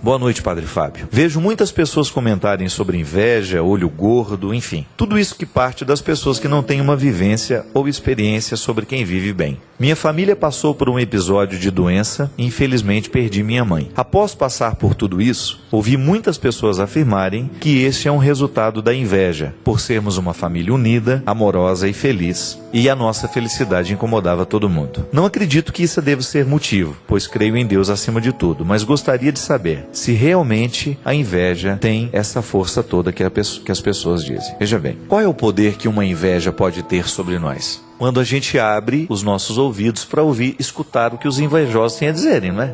Boa noite, Padre Fábio. Vejo muitas pessoas comentarem sobre inveja, olho gordo, enfim. Tudo isso que parte das pessoas que não têm uma vivência ou experiência sobre quem vive bem. Minha família passou por um episódio de doença e infelizmente perdi minha mãe. Após passar por tudo isso, ouvi muitas pessoas afirmarem que este é um resultado da inveja, por sermos uma família unida, amorosa e feliz, e a nossa felicidade incomodava todo mundo. Não acredito que isso deva ser motivo, pois creio em Deus acima de tudo, mas gostaria de saber se realmente a inveja tem essa força toda que as pessoas dizem. Veja bem, qual é o poder que uma inveja pode ter sobre nós? Quando a gente abre os nossos ouvidos para ouvir, escutar o que os invejosos têm a dizerem, não é?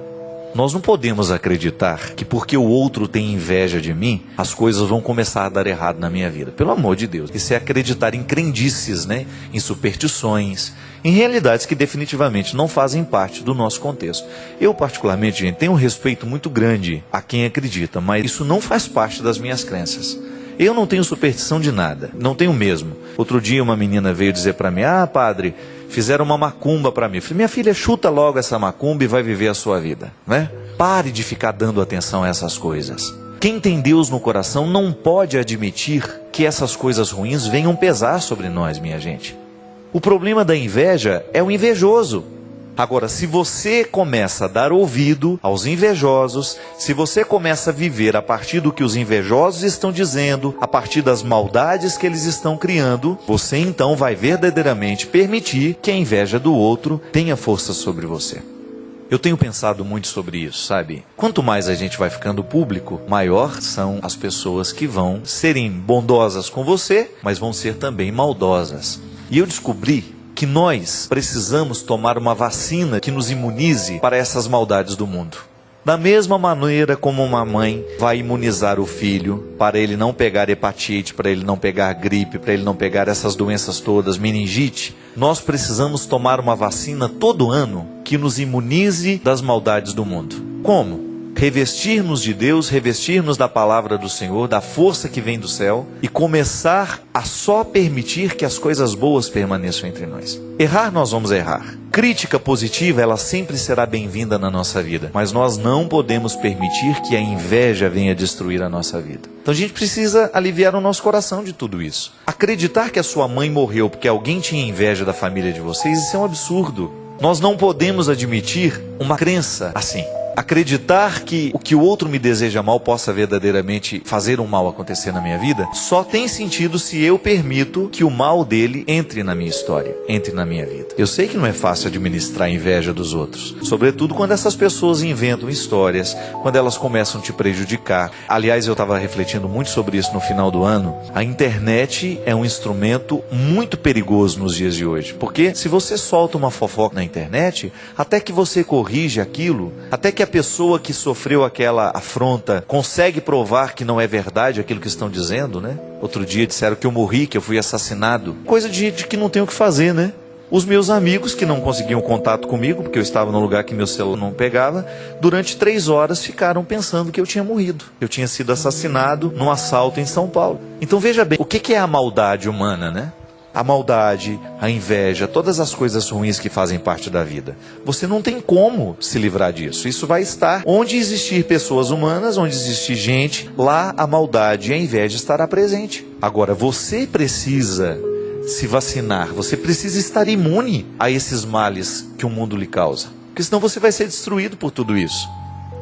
Nós não podemos acreditar que porque o outro tem inveja de mim, as coisas vão começar a dar errado na minha vida. Pelo amor de Deus. Isso é acreditar em crendices, né? Em superstições, em realidades que definitivamente não fazem parte do nosso contexto. Eu, particularmente, gente, tenho um respeito muito grande a quem acredita, mas isso não faz parte das minhas crenças. Eu não tenho superstição de nada, não tenho mesmo. Outro dia uma menina veio dizer para mim, padre, fizeram uma macumba para mim. Eu falei, minha filha, chuta logo essa macumba e vai viver a sua vida, né? Pare de ficar dando atenção a essas coisas. Quem tem Deus no coração não pode admitir que essas coisas ruins venham pesar sobre nós, minha gente. O problema da inveja é o invejoso. Agora, se você começa a dar ouvido aos invejosos, se você começa a viver a partir do que os invejosos estão dizendo, a partir das maldades que eles estão criando, você então vai verdadeiramente permitir que a inveja do outro tenha força sobre você. Eu tenho pensado muito sobre isso, sabe? Quanto mais a gente vai ficando público, maior são as pessoas que vão serem bondosas com você, mas vão ser também maldosas. E eu descobri que nós precisamos tomar uma vacina que nos imunize para essas maldades do mundo. Da mesma maneira como uma mãe vai imunizar o filho para ele não pegar hepatite, para ele não pegar gripe, para ele não pegar essas doenças todas, meningite, nós precisamos tomar uma vacina todo ano que nos imunize das maldades do mundo. Como? Revestir-nos de Deus, revestir-nos da palavra do Senhor, da força que vem do céu e começar a só permitir que as coisas boas permaneçam entre nós. Errar, nós vamos errar. Crítica positiva, ela sempre será bem-vinda na nossa vida, mas nós não podemos permitir que a inveja venha destruir a nossa vida. Então a gente precisa aliviar o nosso coração de tudo isso. Acreditar que a sua mãe morreu porque alguém tinha inveja da família de vocês, isso é um absurdo. Nós não podemos admitir uma crença assim. Acreditar que o que o outro me deseja mal possa verdadeiramente fazer um mal acontecer na minha vida, só tem sentido se eu permito que o mal dele entre na minha história, entre na minha vida. Eu sei que não é fácil administrar a inveja dos outros, sobretudo quando essas pessoas inventam histórias, quando elas começam a te prejudicar. Aliás, eu estava refletindo muito sobre isso no final do ano. A internet é um instrumento muito perigoso nos dias de hoje, porque se você solta uma fofoca na internet, até que você corrige aquilo, até que a pessoa que sofreu aquela afronta consegue provar que não é verdade aquilo que estão dizendo, né? Outro dia disseram que eu morri, que eu fui assassinado. Coisa de gente que não tem o que fazer, né? Os meus amigos que não conseguiam contato comigo, porque eu estava num lugar que meu celular não pegava, durante 3 horas ficaram pensando que eu tinha morrido. Eu tinha sido assassinado num assalto em São Paulo. Então veja bem, o que é a maldade humana, né? A maldade, a inveja, todas as coisas ruins que fazem parte da vida. Você não tem como se livrar disso. Isso vai estar onde existir pessoas humanas, onde existir gente, lá a maldade e a inveja estará presente. Agora, você precisa se vacinar, você precisa estar imune a esses males que o mundo lhe causa. Porque senão você vai ser destruído por tudo isso.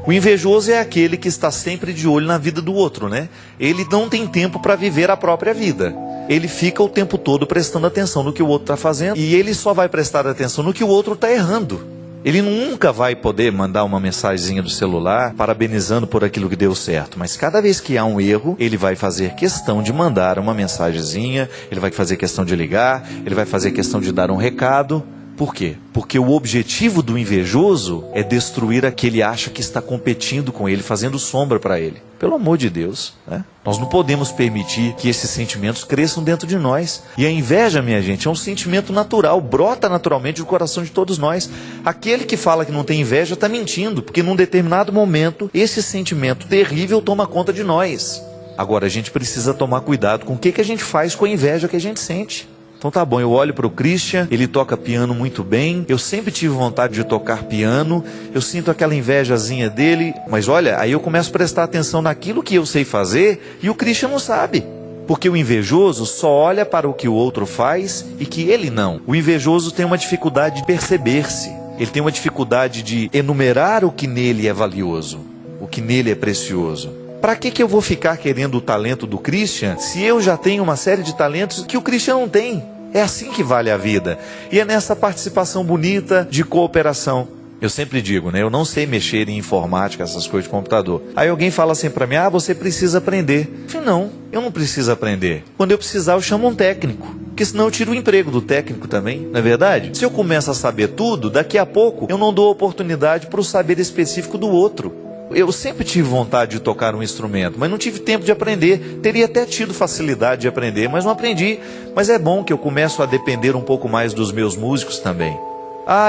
O invejoso é aquele que está sempre de olho na vida do outro, né? Ele não tem tempo para viver a própria vida. Ele fica o tempo todo prestando atenção no que o outro está fazendo e ele só vai prestar atenção no que o outro está errando. Ele nunca vai poder mandar uma mensagenzinha do celular parabenizando por aquilo que deu certo, mas cada vez que há um erro, ele vai fazer questão de mandar uma mensagenzinha, ele vai fazer questão de ligar, ele vai fazer questão de dar um recado. Por quê? Porque o objetivo do invejoso é destruir aquele que acha que está competindo com ele, fazendo sombra para ele. Pelo amor de Deus, né? Nós não podemos permitir que esses sentimentos cresçam dentro de nós. E a inveja, minha gente, é um sentimento natural, brota naturalmente do coração de todos nós. Aquele que fala que não tem inveja está mentindo, porque num determinado momento, esse sentimento terrível toma conta de nós. Agora, a gente precisa tomar cuidado com o que a gente faz com a inveja que a gente sente. Então tá bom, eu olho para o Christian, ele toca piano muito bem, eu sempre tive vontade de tocar piano, eu sinto aquela invejazinha dele, mas olha, aí eu começo a prestar atenção naquilo que eu sei fazer e o Christian não sabe. Porque o invejoso só olha para o que o outro faz e que ele não. O invejoso tem uma dificuldade de perceber-se, ele tem uma dificuldade de enumerar o que nele é valioso, o que nele é precioso. Para que eu vou ficar querendo o talento do Christian se eu já tenho uma série de talentos que o Christian não tem? É assim que vale a vida. E é nessa participação bonita de cooperação. Eu sempre digo, né? Eu não sei mexer em informática, essas coisas de computador. Aí alguém fala assim para mim, você precisa aprender. Eu falei, não, eu não preciso aprender. Quando eu precisar, eu chamo um técnico. Porque senão eu tiro o emprego do técnico também, não é verdade? Se eu começo a saber tudo, daqui a pouco eu não dou oportunidade para o saber específico do outro. Eu sempre tive vontade de tocar um instrumento, mas não tive tempo de aprender. Teria até tido facilidade de aprender, mas não aprendi. Mas é bom que eu começo a depender um pouco mais dos meus músicos também.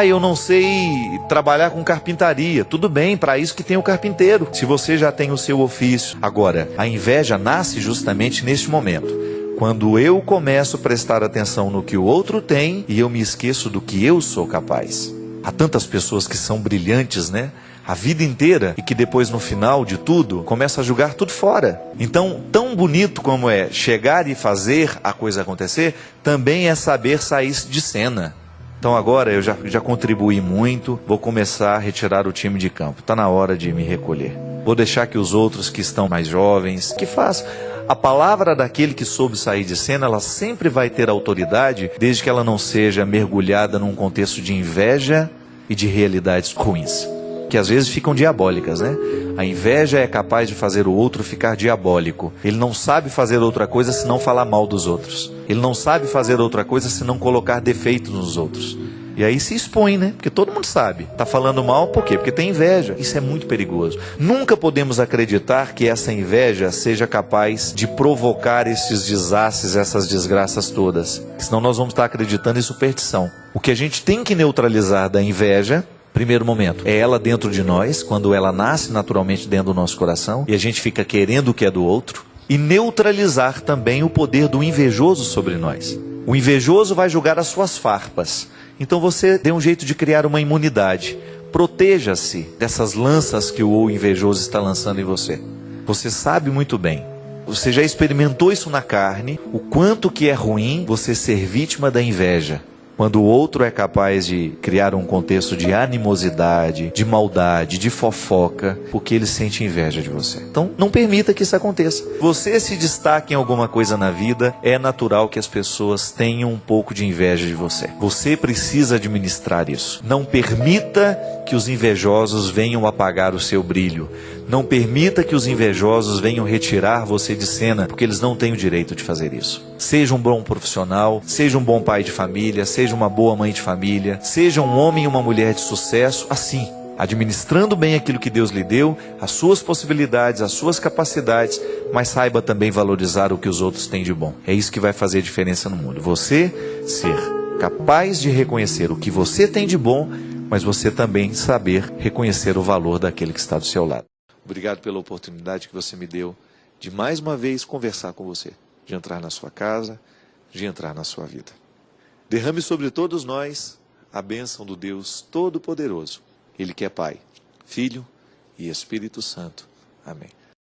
Eu não sei trabalhar com carpintaria. Tudo bem, para isso que tem o carpinteiro, se você já tem o seu ofício. Agora, a inveja nasce justamente neste momento, quando eu começo a prestar atenção no que o outro tem e eu me esqueço do que eu sou capaz. Há tantas pessoas que são brilhantes, né? A vida inteira, e que depois no final de tudo, começa a jogar tudo fora. Então, tão bonito como é chegar e fazer a coisa acontecer, também é saber sair de cena. Então agora eu já contribuí muito, vou começar a retirar o time de campo. Está na hora de me recolher. Vou deixar que os outros que estão mais jovens, que façam. A palavra daquele que soube sair de cena, ela sempre vai ter autoridade, desde que ela não seja mergulhada num contexto de inveja e de realidades ruins, que às vezes ficam diabólicas, né? A inveja é capaz de fazer o outro ficar diabólico. Ele não sabe fazer outra coisa se não falar mal dos outros. Ele não sabe fazer outra coisa se não colocar defeitos nos outros. E aí se expõe, né? Porque todo mundo sabe. Tá falando mal por quê? Porque tem inveja. Isso é muito perigoso. Nunca podemos acreditar que essa inveja seja capaz de provocar esses desastres, essas desgraças todas. Senão nós vamos estar acreditando em superstição. O que a gente tem que neutralizar da inveja, primeiro momento, é ela dentro de nós, quando ela nasce naturalmente dentro do nosso coração, e a gente fica querendo o que é do outro, e neutralizar também o poder do invejoso sobre nós. O invejoso vai jogar as suas farpas, então você dê um jeito de criar uma imunidade. Proteja-se dessas lanças que o invejoso está lançando em você. Você sabe muito bem, você já experimentou isso na carne, o quanto que é ruim você ser vítima da inveja. Quando o outro é capaz de criar um contexto de animosidade, de maldade, de fofoca, porque ele sente inveja de você. Então, não permita que isso aconteça. Você se destaque em alguma coisa na vida, é natural que as pessoas tenham um pouco de inveja de você. Você precisa administrar isso. Não permita que os invejosos venham apagar o seu brilho. Não permita que os invejosos venham retirar você de cena, porque eles não têm o direito de fazer isso. Seja um bom profissional, seja um bom pai de família, seja uma boa mãe de família, seja um homem e uma mulher de sucesso, assim, administrando bem aquilo que Deus lhe deu, as suas possibilidades, as suas capacidades, mas saiba também valorizar o que os outros têm de bom. É isso que vai fazer diferença no mundo. Você ser capaz de reconhecer o que você tem de bom, mas você também saber reconhecer o valor daquele que está do seu lado. Obrigado pela oportunidade que você me deu de mais uma vez conversar com você, de entrar na sua casa, de entrar na sua vida. Derrame sobre todos nós a bênção do Deus Todo-Poderoso, Ele que é Pai, Filho e Espírito Santo. Amém.